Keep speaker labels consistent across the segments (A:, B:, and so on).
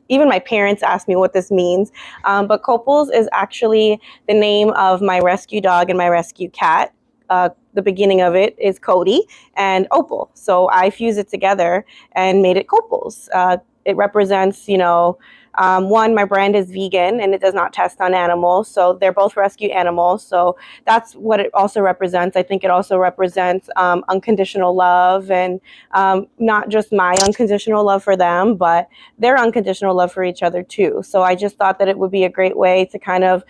A: Even my parents ask me what this means. But Copals is actually the name of my rescue dog and my rescue cat. The beginning of it is Cody and Opal. So I fused it together and made it Copals. It represents, one, my brand is vegan and it does not test on animals. So they're both rescue animals. So that's what it also represents. I think it also represents unconditional love, and not just my unconditional love for them, but their unconditional love for each other too. So I just thought that it would be a great way to kind of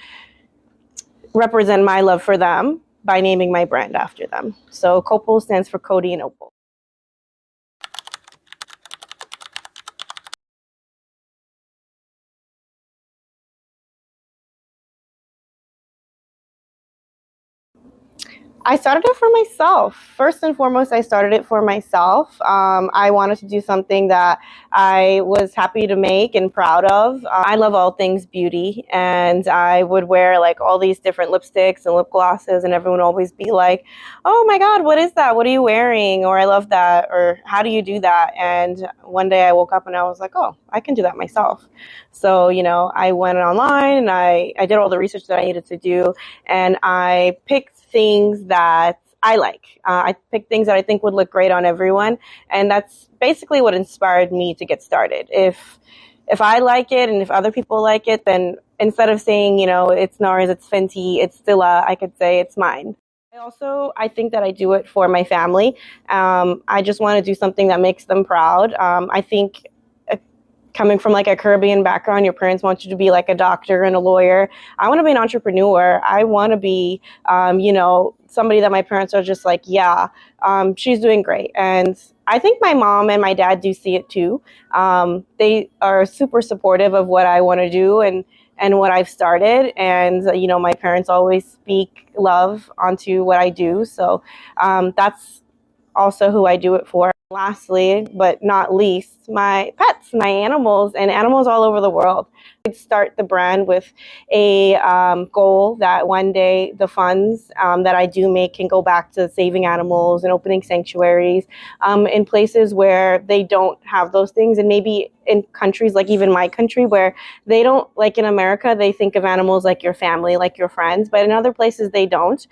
A: represent my love for them by naming my brand after them. So Copal stands for Cody and Opal. I started it for myself. First and foremost, I started it for myself. I wanted to do something that I was happy to make and proud of. I love all things beauty, and I would wear like all these different lipsticks and lip glosses, and everyone would always be like, "Oh my God, what is that? What are you wearing?" Or "I love that," or "How do you do that?" And one day I woke up and I was like, "Oh, I can do that myself." So, I went online and I did all the research that I needed to do, and I picked things that I like. I picked things that I think would look great on everyone, and that's basically what inspired me to get started. If I like it and if other people like it, then instead of saying, it's NARS, it's Fenty, it's Stila, I could say it's mine. I think that I do it for my family. I just want to do something that makes them proud. I think coming from like a Caribbean background, your parents want you to be like a doctor and a lawyer. I want to be an entrepreneur. I want to be, somebody that my parents are just like, yeah, she's doing great. And I think my mom and my dad do see it too. They are super supportive of what I want to do and what I've started. And, my parents always speak love onto what I do. So that's also who I do it for. Lastly, but not least, my pets, my animals, and animals all over the world. I'd start the brand with a goal that one day the funds that I do make can go back to saving animals and opening sanctuaries in places where they don't have those things, and maybe in countries like even my country where they don't, like in America, they think of animals like your family, like your friends, but in other places they don't.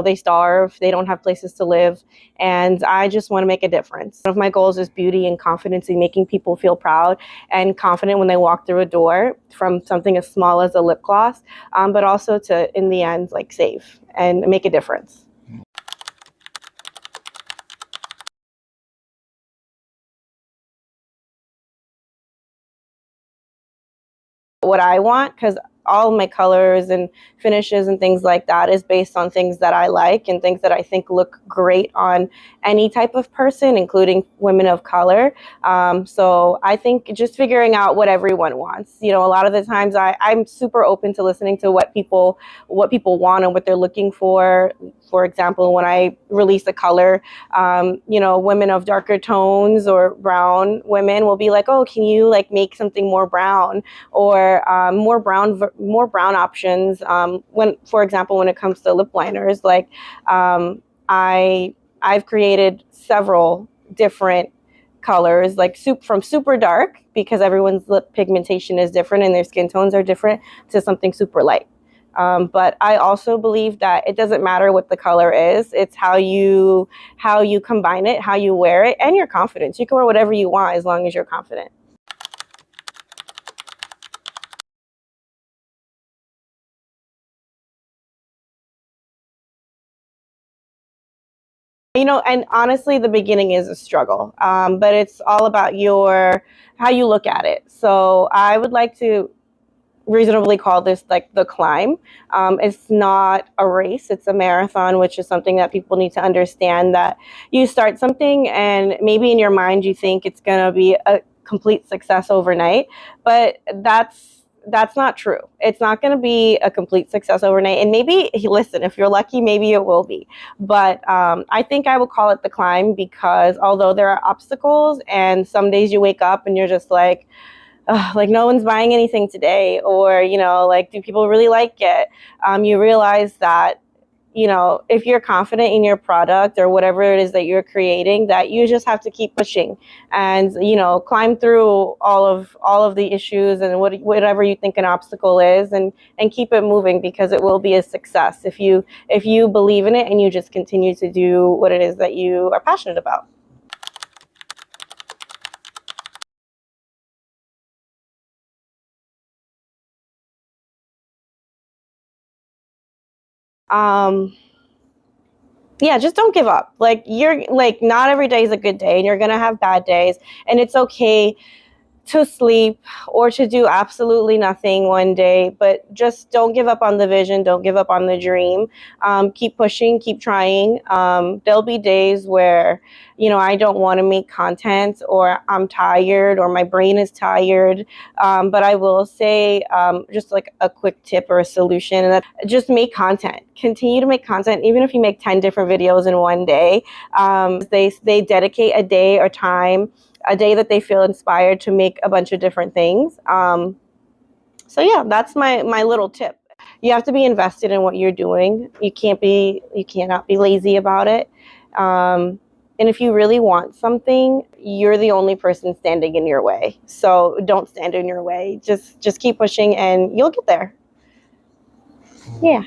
A: They starve, they don't have places to live, and I just want to make a difference. One of my goals is beauty and confidence in making people feel proud and confident when they walk through a door, from something as small as a lip gloss, but also to, in the end, like save and make a difference. What I want, because all of my colors and finishes and things like that is based on things that I like and things that I think look great on any type of person, including women of color. So I think just figuring out what everyone wants. A lot of the times I'm super open to listening to what people want and what they're looking for. For example, when I release a color, women of darker tones or brown women will be like, "Oh, can you like make something more brown?" Or more brown options. For example, when it comes to lip liners, like I've created several different colors, like from super dark, because everyone's lip pigmentation is different and their skin tones are different, to something super light. But I also believe that it doesn't matter what the color is. It's how you combine it, how you wear it, and your confidence. You can wear whatever you want as long as you're confident. And honestly, the beginning is a struggle, but it's all about how you look at it. So I would like to reasonably call this like the climb. It's not a race, it's a marathon, which is something that people need to understand, that you start something and maybe in your mind you think it's going to be a complete success overnight, but that's not true. It's not going to be a complete success overnight. And maybe, listen, if you're lucky, maybe it will be. But I think I would call it the climb, because although there are obstacles and some days you wake up and you're just like no one's buying anything today, or, like, do people really like it? You realize that if you're confident in your product or whatever it is that you're creating, that you just have to keep pushing and, climb through all of the issues and whatever you think an obstacle is, and keep it moving, because it will be a success if you believe in it and you just continue to do what it is that you are passionate about. Um, yeah, just don't give up. Like, you're like, not every day is a good day, and you're gonna have bad days, and it's okay to sleep or to do absolutely nothing one day, but just don't give up on the vision, don't give up on the dream. Keep pushing, keep trying. There'll be days where, I don't want to make content, or I'm tired, or my brain is tired. But I will say, just like a quick tip or a solution, and that just make content. Continue to make content, even if you make 10 different videos in one day. They dedicate a day that they feel inspired to make a bunch of different things. So yeah, that's my little tip. You have to be invested in what you're doing. You cannot be lazy about it. And if you really want something, you're the only person standing in your way. So don't stand in your way. Just keep pushing, and you'll get there. Yeah.